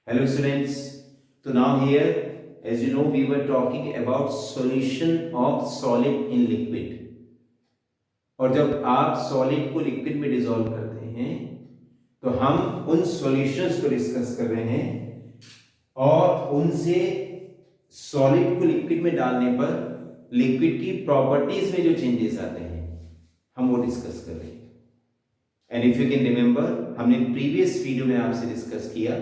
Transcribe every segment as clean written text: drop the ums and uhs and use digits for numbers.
Hello students. So now here, as you know, we were talking about solution of solid in liquid. और जब आप solid को liquid में dissolve करते हैं तो हम उन सॉल्यूशंस को डिस्कस कर रहे हैं और उनसे सॉलिड को लिक्विड में डालने पर लिक्विड की प्रॉपर्टीज में जो चेंजेस आते हैं हम वो डिस्कस कर रहे हैं. And if you can remember, हमने प्रीवियस वीडियो में आपसे डिस्कस किया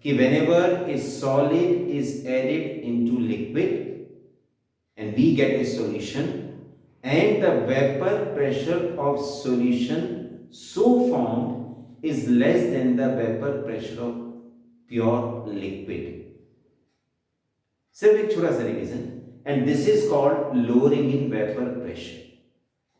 कि whenever a solid is added into liquid and we get a solution and the vapor pressure of solution so formed is less than the vapor pressure of pure liquid. सिर्फ एक छोटा सा revision. And this is called lowering in vapour pressure.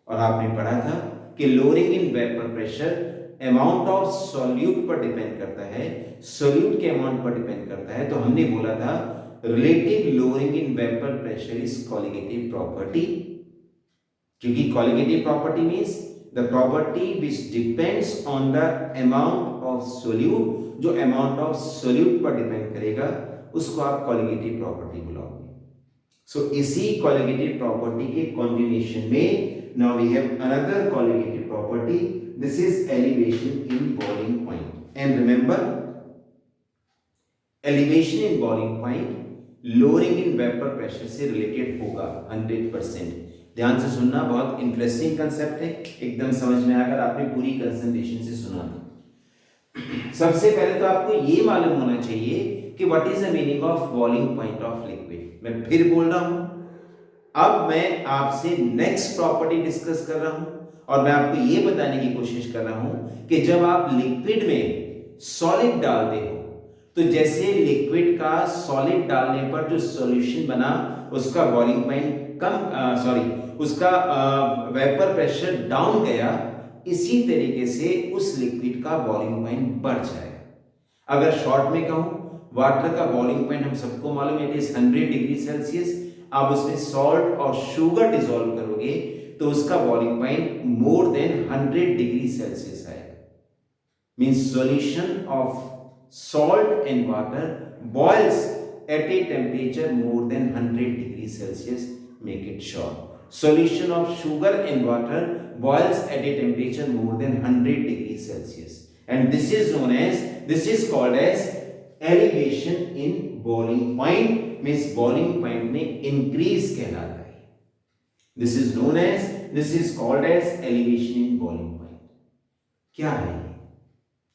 और आपने पढ़ा था कि lowering in vapour pressure amount of solute पर डिपेंड करता है, सॉल्यूट के अमाउंट पर डिपेंड करता है. तो हमने बोला था relative lowering in vapour pressure is colligative property. क्योंकि colligative property means the property which depends on the amount of solute. जो अमाउंट ऑफ सॉल्यूट पर डिपेंड करेगा उसको आप कॉलिगेटिव प्रॉपर्टी बुलाओगे. सो इसी कॉलिगेटिव प्रॉपर्टी के कॉम्बिनेशन में now we have another colligative property. This is elevation in boiling point. And remember, elevation in boiling point lowering in vapor pressure से related होगा 100%. ध्यान से सुनना, बहुत इंटरेस्टिंग कंसेप्ट है, एकदम समझ में आएगा आपने पूरी कंसंट्रेशन से सुना था. सबसे पहले तो आपको ये मालूम होना चाहिए कि what is the meaning of boiling point of liquid. मैं फिर बोल रहा हूं, अब मैं आपसे नेक्स्ट प्रॉपर्टी डिस्कस कर रहा हूं और मैं आपको यह बताने की कोशिश कर रहा हूं कि जब आप लिक्विड में सॉलिड डालते हो तो जैसे लिक्विड का सॉलिड डालने पर जो सॉल्यूशन बना उसका बॉइलिंग पॉइंट उसका वेपर प्रेशर डाउन गया, इसी तरीके से उस लिक्विड का बॉइलिंग पॉइंट बढ़ जाएगा. अगर शॉर्ट में कहूं, वाटर का बॉइलिंग पॉइंट हम सबको मालूम है, इट इज 100 डिग्री सेल्सियस. आप उसमें सॉल्ट और शुगर डिसॉल्व करोगे तो उसका boiling point more than 100 degree Celsius आएगा. Means solution of salt and water boils at a temperature more than 100 degree Celsius. Make it short. Solution of sugar and water boils at a temperature more than 100 degrees Celsius, and this is called as elevation in boiling point. means boiling point में increase कहलाता है. This is called as elevation in boiling point. क्या है ये?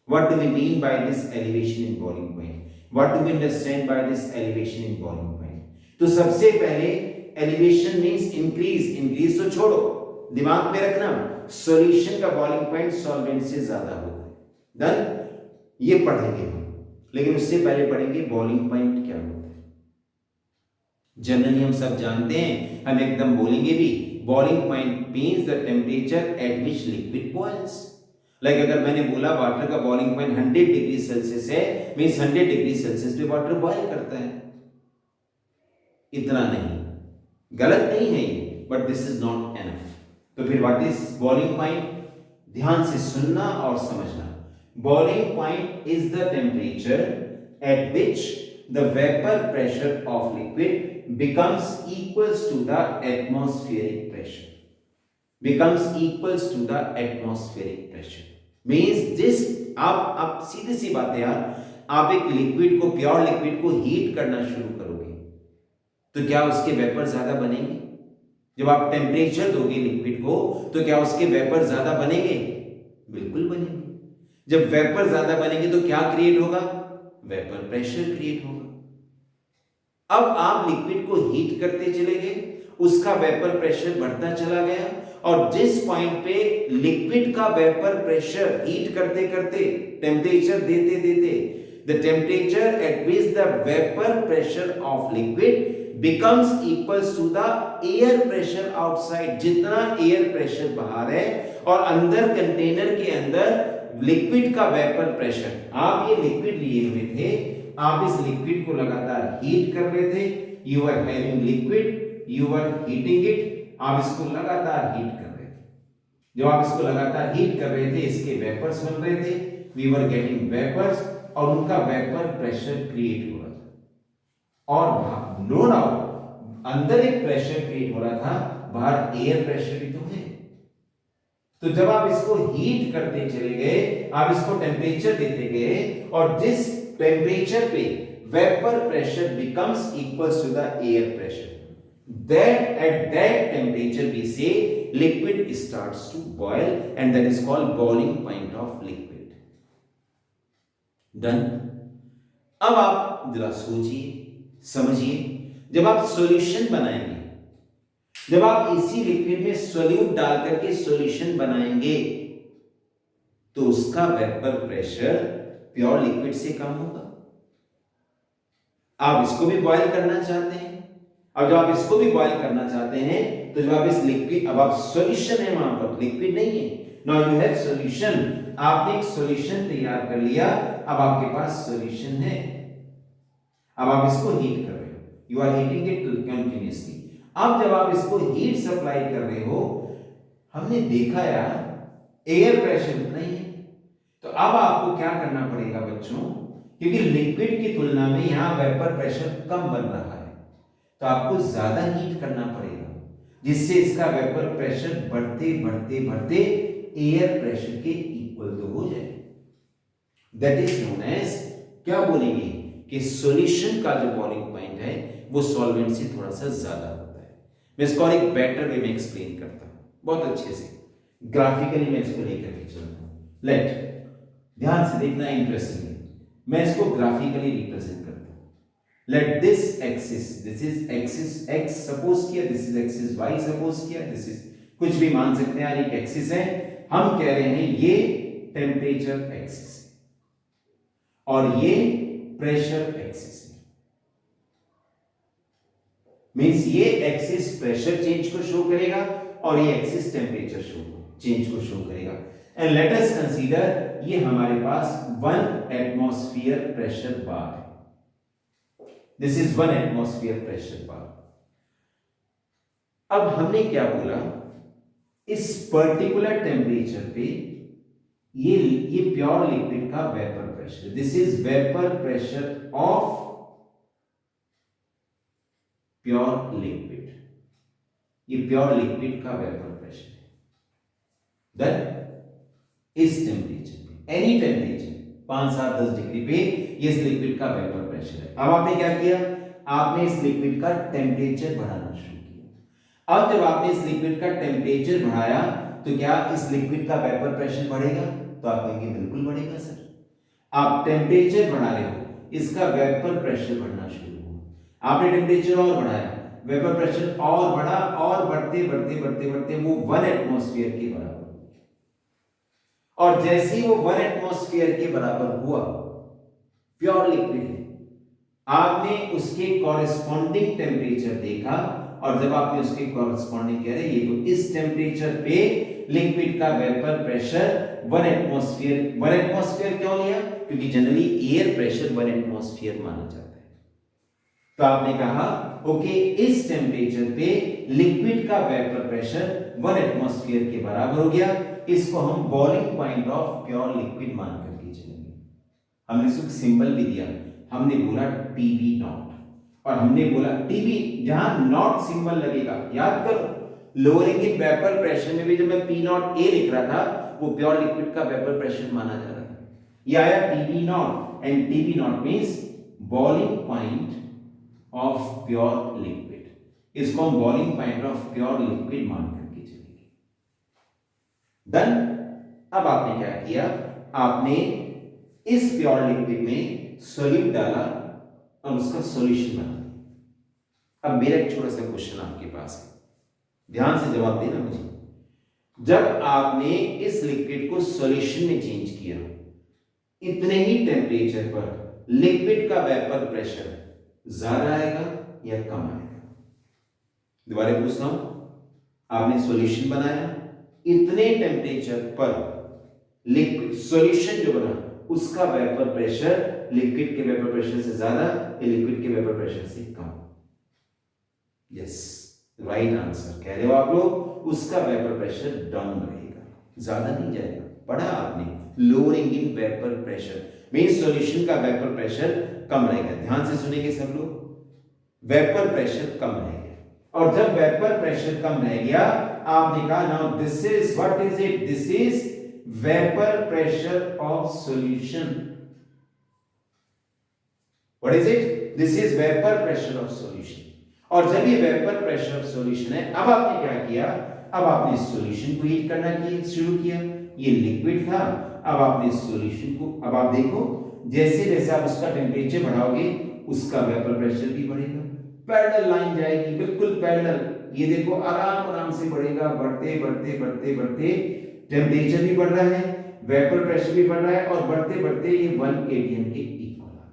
What do we mean by this elevation in boiling point? What do we understand by this elevation in boiling point? तो सबसे पहले elevation means increase तो छोड़ो, दिमाग में रखना सॉल्यूशन का बॉइलिंग पॉइंट सॉल्वेंट से ज्यादा होता है. डन, ये पढ़ेंगे हम, लेकिन उससे पहले पढ़ेंगे बॉइलिंग पॉइंट क्या होता है. जनरली हम सब जानते हैं, हम एकदम बोलेंगे भी, boiling point means the temperature at which liquid boils. Like अगर मैंने बोला वाटर का बॉइलिंग पॉइंट 100 डिग्री सेल्सियस है, मींस 100 डिग्री सेल्सियस पे वाटर बॉइल करता है. इतना नहीं, गलत नहीं है ये, but this is not enough. तो फिर व्हाट इज बॉइलिंग पॉइंट? ध्यान से सुनना और समझना. Boiling point is the temperature at which the vapour pressure of liquid becomes equals to the atmospheric pressure. Means this, आप सीधी सी बात है यार, आप एक लिक्विड को, प्योर लिक्विड को हीट करना शुरू करोगे तो क्या उसके वेपर ज्यादा बनेंगे? जब आप टेम्परेचर दोगे लिक्विड को तो क्या उसके वेपर ज्यादा बनेंगे? बिल्कुल बनेंगे. जब वेपर ज्यादा बनेंगे तो क्या क्रिएट होगा? वेपर प्रेशर क्रिएट होगा. अब आप लिक्विड को हीट करते चले गए, उसका वेपर प्रेशर बढ़ता चला गया, और जिस पॉइंट पे लिक्विड का वेपर प्रेशर हीट करते करते, टेम्परेचर देते देते, the temperature at which the vapor pressure of liquid becomes equals to the air pressure outside. जितना एयर प्रेशर बाहर है और अंदर कंटेनर के अंदर लिक्विड का वेपर प्रेशर, आप ये लिक्विड लिए हुए थे, आप इस लिक्विड को लगातार हीट कर रहे थे. You are having liquid, you are heating it, आप इसको लगातार हीट कर रहे थे. जब आप इसको लगातार हीट कर रहे थे, इसके वेपर्स बन रहे थे, वी वर गेटिंग वेपर्स. और उनका वेपर प्रेशर क्रिएट हो रहा था। और नो डाउट अंदर एक प्रेशर क्रिएट हो रहा था, बाहर एयर प्रेशर भी तो है। तो जब आप इसको हीट करते चले गए, आप इसको टेम्परेचर देते गए, और जिस टेम्परेचर पे vapour pressure becomes equals to the air pressure, that at that temperature we say liquid starts to boil, and that is called boiling point of liquid. Done. अब आप जरा सोचिए, समझिए, जब आप सॉल्यूशन बनाएंगे, जब आप इसी लिक्विड में सोल्यूट डाल करके सॉल्यूशन बनाएंगे, तो उसका वेपर प्रेशर प्योर लिक्विड से कम होगा। आप इसको भी बॉयल करना चाहते हैं, अब जब आप इसको भी बॉयल करना चाहते हैं, तो जब आप इस लिक्विड, अब आप सॉल्यूशन है, वहां पर लिक्विड नहीं है, नाउ यू हैव सॉल्यूशन, आपने एक सॉल्यूशन तैयार कर लिया, अब आपके पास सॉल्यूशन है, अब आप इसको हीट कर रहे हो, you are heating it continuously. अब जब आप इसको हीट सप्लाई कर रहे हो, हमने देखा यार एयर प्रेशर उतना ही है, तो अब आपको क्या करना पड़ेगा बच्चों, क्योंकि लिक्विड की तुलना में यहां वेपर प्रेशर कम बन रहा है, तो आपको ज्यादा हीट करना पड़ेगा, जिससे इसका वेपर प्रेशर बढ़ते बढ़ते बढ़ते एयर प्रेशर के इक्वल तो हो जाए। दैट इज नोन एज, क्या बोलेंगे कि सॉल्यूशन का जो बॉइलिंग पॉइंट है वो सॉल्वेंट से थोड़ा सा ज्यादा होता है। मैं इसको और एक बेटर वे में एक्सप्लेन करता हूं, बहुत अच्छे से ग्राफिकली मैं इसको लेकर के चलता हूं। लेट, ध्यान से देखना, इंटरेस्टिंग है, मैं इसको ग्राफिकली रिप्रेजेंट करता हूं। Let this axis, this is axis x suppose किया, this is axis y suppose किया, this is कुछ भी मान सकते हैं, एक एक्सिस है, हम कह रहे हैं ये टेम्परेचर एक्सिस और ये प्रेशर एक्सिस है। मींस ये एक्सिस प्रेशर चेंज को शो करेगा और ये एक्सिस टेम्परेचर चेंज को शो करेगा। एंड लेट अस कंसीडर ये हमारे पास 1 एटमॉस्फेयर प्रेशर बार है। This is 1 atmosphere pressure bar. अब हमने क्या बोला, इस पर्टिकुलर टेम्परेचर पे ये प्योर लिक्विड का vapour pressure, this is vapour pressure of pure liquid, ये प्योर लिक्विड का वेपर प्रेशर है। देन इस टेम्परेचर पे, एनी टेम्परेचर 5, 7, 10 डिग्री पे ये इस लिक्विड का वेपर प्रेशर है। अब आपने क्या किया, आपने इस लिक्विड का टेम्परेचर बढ़ाना शुरू किया। अब जब आपने इस लिक्विड का टेम्परेचर बढ़ाया, तो क्या इस लिक्विड का वेपर प्रेशर बढ़ेगा? तो आप कहेंगे बिल्कुल बढ़ेगा सर। आप टेम्परेचर बढ़ा रहे हो, इसका वेपर प्रेशर बढ़ना शुरू हुआ। आपने टेम्परेचर और बढ़ाया, वेपर प्रेशर और बढ़ा, और बढ़ते बढ़ते बढ़ते बढ़ते वो 1 एटमॉस्फेयर के बराबर, और जैसे ही वो 1 एटमॉस्फेयर के बराबर हुआ, प्योर लिक्विड है, आपने उसके कॉरेस्पॉन्डिंग टेम्परेचर देखा, और जब आपने उसके कॉरेस्पॉन्डिंग कह रहे ये तो इस टेम्परेचर पे लिक्विड का वेपर प्रेशर 1 एटमॉस्फेयर, 1 एटमॉस्फेयर क्यों लिया? क्योंकि जनरली एयर प्रेशर 1 एटमॉस्फेयर माना जाता है। तो आपने कहा ओके, इस टेम्परेचर पे लिक्विड का वेपर प्रेशर 1 एटमॉस्फेयर के बराबर हो गया, इसको हम boiling point of pure liquid मान करके चलेंगे। हमने इसको सिंबल भी दिया, हमने बोला टीबी नॉट, और हमने बोला टीबी जहां नॉट सिंबल लगेगा, याद करो लोअरिंग इन वेपर प्रेशर में भी जब मैं पी नॉट ए लिख रहा था, वो प्योर लिक्विड का वेपर प्रेशर माना जा रहा था। ये आया TB naught, end TB naught means boiling point of pure liquid, इसको हम boiling point of pure liquid मान करके चलेंगे। डन। अब आपने क्या किया, आपने इस प्योर लिक्विड में सॉल्यूट डाला और उसका सॉल्यूशन बना दिया। अब मेरा एक छोटा सा क्वेश्चन आपके पास है, ध्यान से जवाब देना मुझे। जब आपने इस लिक्विड को सॉल्यूशन में चेंज किया, इतने ही टेम्परेचर पर लिक्विड का वेपर प्रेशर ज्यादा आएगा या कम आएगा? दोबारा पूछता हूं, आपने सॉल्यूशन बनाया, इतने टेम्परेचर पर लिक्विड सॉल्यूशन जो बना उसका वेपर प्रेशर लिक्विड के वेपर प्रेशर से ज्यादा या लिक्विड के वेपर प्रेशर से कम? यस, राइट आंसर कह रहे हो आप लोग, उसका वेपर प्रेशर डाउन रहेगा, ज्यादा नहीं जाएगा। पढ़ा आपने lowering in vapour pressure, means solution का वेपर प्रेशर कम रहेगा। ध्यान से सुनेंगे सब लोग, वेपर प्रेशर कम रह गया। और जब वेपर प्रेशर कम रह गया, आपने कहा now this is what is it, this is vapour pressure of solution. What is it, this is vapour pressure of solution. और जब ये वेपर प्रेशर ऑफ सॉल्यूशन है, अब आपने क्या किया, अब आपने सॉल्यूशन को हीट करना शुरू किया। ये लिक्विड था, अब आपने सॉल्यूशन को, अब आप देखो जैसे जैसे आप उसका टेम्परेचर बढ़ाओगे उसका वेपर प्रेशर भी बढ़ेगा। पैरेलल लाइन जाएगी, बिल्कुल पैरेलल। ये देखो आराम आराम से बढ़ेगा, बढ़ते बढ़ते बढ़ते बढ़ते टेम्परेचर भी बढ़ रहा है, वेपर प्रेशर भी बढ़ रहा है, और बढ़ते बढ़ते ये 1 atm के इक्वल आ गया।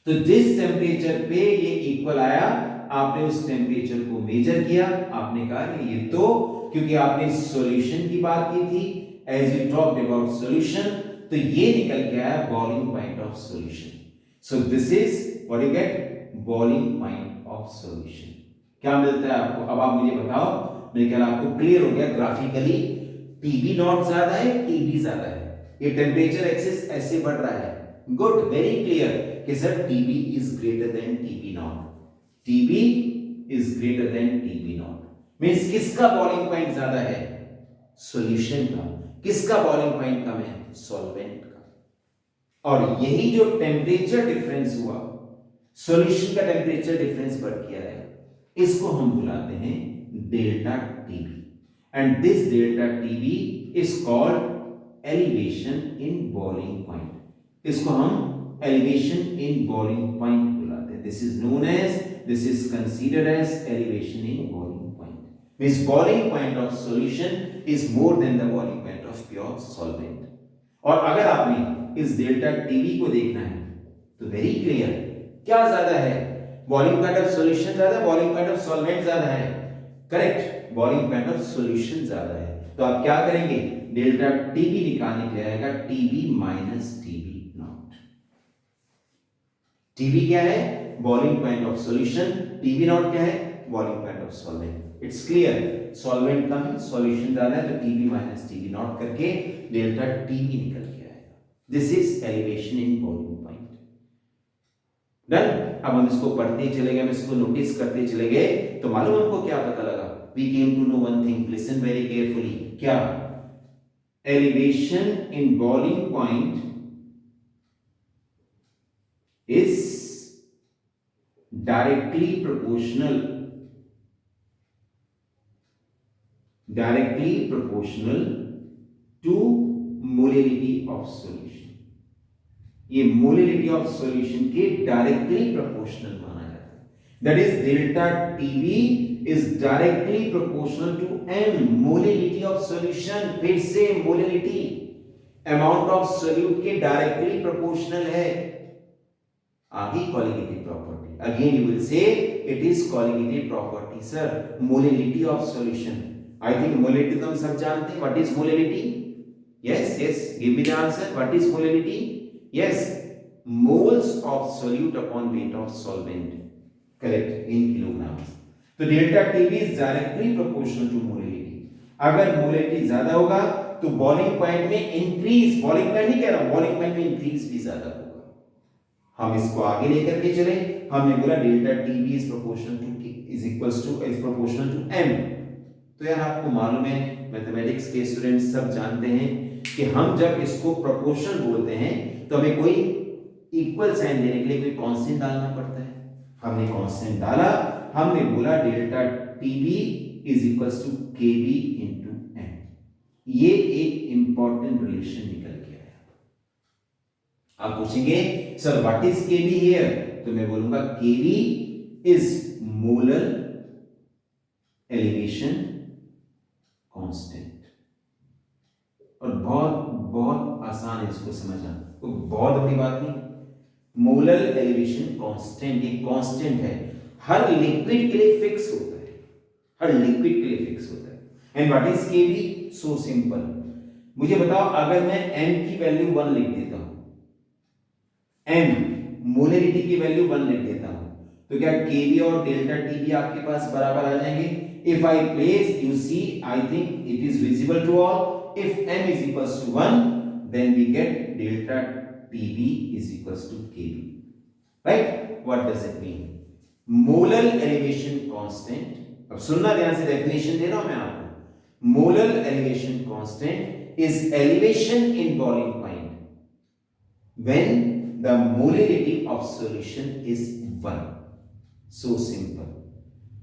तो जिस टेम्परेचर पे ये इक्वल आया, आपने उस टेम्परेचर को मेजर किया, आपने कहा ये तो, क्योंकि आपने सॉल्यूशन की बात की थी, as you talked about solution, तो ये निकल के आया boiling point of solution. So this is what you get, boiling point of solution. क्या मिलता है आपको, अब आप मुझे बताओ, मेरे ख्याल आपको क्लियर हो गया ग्राफिकली, टीबी नॉट ज्यादा है, टीबी ज्यादा है, ये टेम्परेचर एक्सिस ऐसे बढ़ रहा है। गुड, वेरी क्लियर कि sir TB is greater than TB naught, TB is greater than TB naught. Means किसका बॉइलिंग पॉइंट ज्यादा है, सॉल्यूशन का। किसका बॉइलिंग पॉइंट कम है, सॉल्वेंट का। और यही जो टेम्परेचर डिफरेंस हुआ, सॉल्यूशन का टेम्परेचर डिफरेंस बढ़ किया है, इसको हम बुलाते हैं delta TB. And this delta TB is called elevation in boiling point. इसको हम एलिवेशन इन बॉइलिंग पॉइंट बुलाते हैं। This is known as, this is considered as elevation in boiling point. Means boiling point of solution is more than the boiling point of pure solvent. और अगर आपने इस delta TB को देखना है तो वेरी क्लियर, क्या ज्यादा है, बॉइलिंग पॉइंट ऑफ सॉल्यूशन ज्यादा है, बॉइलिंग पॉइंट ऑफ सॉल्वेंट ज्यादा है? Correct, boiling point of solution ज्यादा है। तो आप क्या करेंगे, डेल्टा टीबी निकालने के लिए आएगा TB minus TB naught. TB क्या है, boiling point of solution, TB naught क्या है, boiling point of solvent. It's clear, solvent कम है, सॉल्यूशन ज्यादा है, तो टीबी माइनस टीबी नॉट करके डेल्टा टीबी निकल के आएगा। This is elevation in boiling point. Done. अब हम इसको पढ़ते चले गए, हम इसको नोटिस करते चले गए, तो मालूम हमको क्या पता लगा, we came to know one thing, listen very carefully. क्या, elevation in boiling point is directly proportional to molality of solution। ये molality of solution के directly proportional माना जाता है। That is delta TB is directly proportional to m molality of solution। फिर से molality amount of solute के directly proportional है। आगे colligative property, again you will say it is colligative property sir, molality of solution। I think molality तो हम सब जानते हैं, what is molality? Yes, give me the answer, what is molality? Yes, moles of solute upon weight of solvent, correct, in kilograms। तो delta TB is directly proportional to molality। अगर molality ज्यादा होगा तो boiling point में increase, boiling point नहीं कह रहा, boiling point में increase भी ज्यादा होगा। हम इसको आगे लेकर के चले, हमने बोला delta TB is proportional to is equals to is proportional to M. तो यार आपको मालूम है, मैथमेटिक्स के स्टूडेंट्स सब जानते हैं कि हम जब इसको प्रोपोर्शनल बोलते हैं तो हमें कोई इक्वल साइन देने के लिए कोई कांस्टेंट डालना पड़ता है। हमने कांस्टेंट डाला, हमने बोला delta TB is equals to KB into M. ये एक इंपॉर्टेंट रिलेशन निकल गया। आप पूछेंगे sir what is KB here, तो मैं बोलूंगा KB is molar elevation constant. और बहुत बहुत आसान है इसको समझना, तो बहुत बड़ी बात नहीं। मोलर एलिवेशन कांस्टेंट, ये कांस्टेंट है, हर लिक्विड के लिए फिक्स होता है, हर लिक्विड के लिए फिक्स होता है। And what is KB, so simple. मुझे बताओ, अगर मैं m की वैल्यू 1 लिख देता हूं, m मोलरिटी की वैल्यू 1 लिख देता हूं, तो क्या केबी और डेल्टा टीबी आपके पास बराबर आ जाएंगे? If I place, you see, I think it is visible to all, if m is equals to 1, then we get delta TB is equals to KB. Right? What does it mean? Molar elevation constant. अब सुनना ध्यान से, definition दे रहा हूं मैं आपको. Molar elevation constant is elevation in boiling point when the molarity of solution is 1. So simple.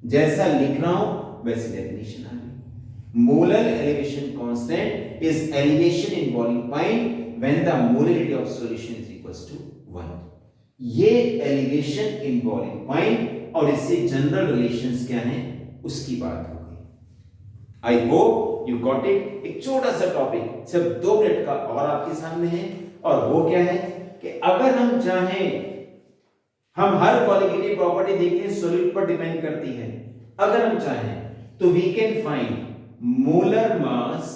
जैसा लिख रहा हूं वैसी डेफिनेशन आ गई. Molar elevation constant is elevation in boiling point when the molarity of solution is equals to 1. ये elevation in boiling point और इससे general relations क्या हैं उसकी बात हो गई. I hope you got it. एक छोटा सा टॉपिक सिर्फ 2 मिनट का और आपके सामने है, और वो क्या है कि अगर हम चाहें, हम हर कॉलिगेटिव प्रॉपर्टी देखते हैं सॉल्यूट पर डिपेंड करती है. अगर हम चाहें तो we can find molar mass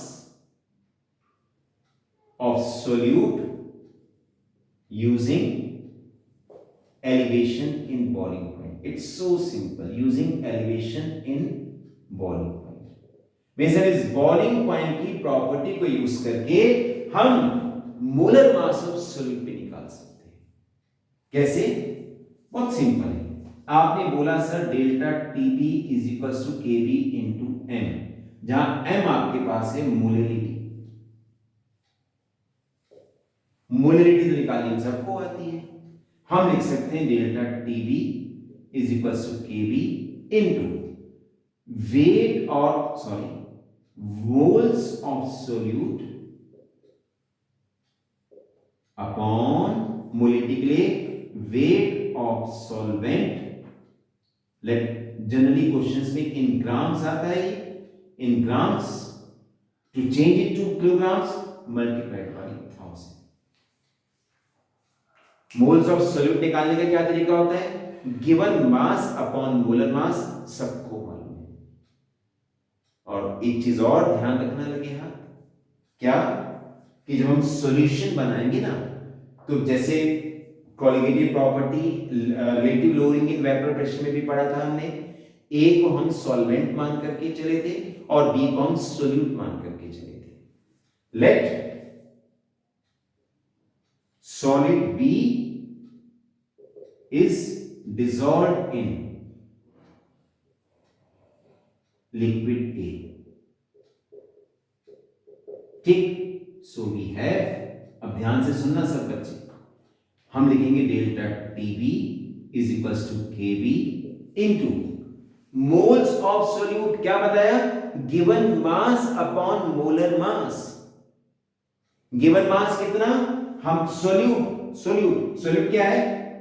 of solute using elevation in boiling point. It's so simple. Using elevation in boiling point. Means इस boiling point की प्रॉपर्टी को यूज करके हम मोलर मास ऑफ सॉल्यूट पे निकाल सकते हैं. कैसे? बहुत सिंपल है. आपने बोला sir delta TB is equals to KB into M, जहां एम आपके पास है मोलरिटी. मोलरिटी तो निकालनी सबको आती है. हम लिख सकते हैं delta TB is equal to KB into weight और moles of solute upon molality के लिए weight of solvent. Let generally questions में इन ग्राम्स आता है, in grams. To change it to kilograms multiplied by 1000. Moles of solute निकालने का क्या तरीका होता है? Given mass upon molar mass, सबको मालूम है. और एक चीज और ध्यान रखना लगे हाथ, क्या कि जब हम सॉल्यूशन बनाएंगे ना, तो जैसे colligative property relative lowering in vapour pressure में भी पढ़ा था हमने. ए को हम सॉल्वेंट मान करके चले थे और बी को हम सॉल्यूट मान करके चले थे. Let solid B is dissolved in liquid A. ठीक. सो वी हैव, अब ध्यान से सुनना सब बच्चे, हम लिखेंगे delta TB is equals to KB into moles of solute. क्या बताया? Given mass upon molar mass. Given mass कितना? हम सॉल्यूट क्या है?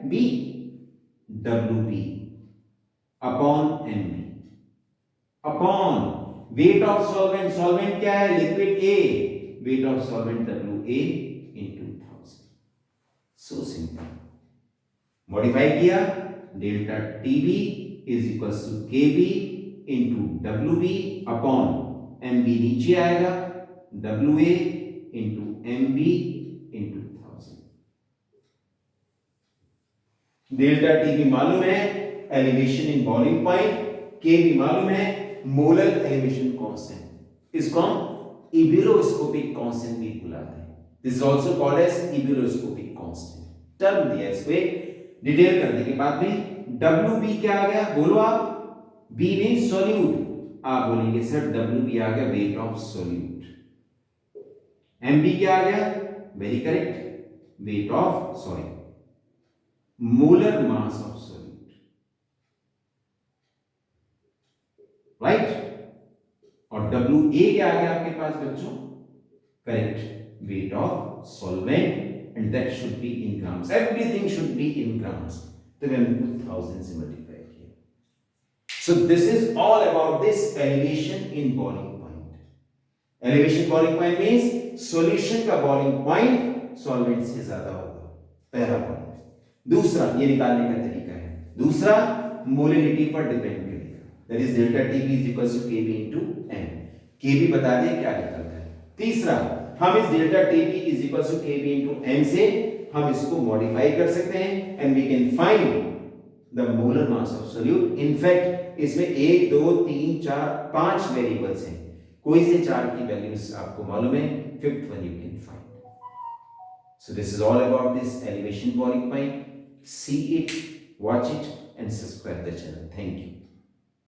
B, W B upon M B upon weight of solvent क्या है? Liquid A, weight of solvent W A into 1000. So simple. Modify किया, delta TB is equal to KB into W B upon M B नीचे आएगा, W A into M B into 1000. Delta T भी मालूम है, elevation in boiling point. के भी मालूम है, मोलर एलिवेशन कांस्टेंट. इसको हम इबुलोस्कोपिक कांस्टेंट भी बुलाते हैं. This is also called as ebullioscopic constant. Term दिया इसको एक डिटेल करने के बाद में डब्ल्यू बी क्या आ गया? बोलो आप. B means solute. आप बोलेंगे सर डब्ल्यू बी आ गया weight of solute. M B क्या आ गया? Very correct, weight of molar mass of solute. Right. और डब्ल्यू ए क्या आ गया आपके पास बच्चों? Correct, weight of solvent, and that should be in grams. Everything should be in grams. तो मैंने 2000 से मल्टीप्लाई किया. So this is all about this elevation in boiling point. Elevation boiling point means solution का boiling point solvent से ज्यादा होगा. पहला point. दूसरा, ये निकालने का तरीका है. दूसरा, मोलिनिटी पर डिपेंड करेगा. That is delta TB is equal to KB into M. KB बता दिया क्या निकलता है. तीसरा, हम इस delta TB is equal to KB into M से हम इसको मॉडिफाई कर सकते हैं and we can find the molar mass of solute. In fact इसमें 1 2 3 4 5 वेरिएबल्स हैं. कोई से 4 की वैल्यूज आपको मालूम है, fifth one you can find. So this is all about this elevation boring pipe. See it, watch it and subscribe the channel. Thank you.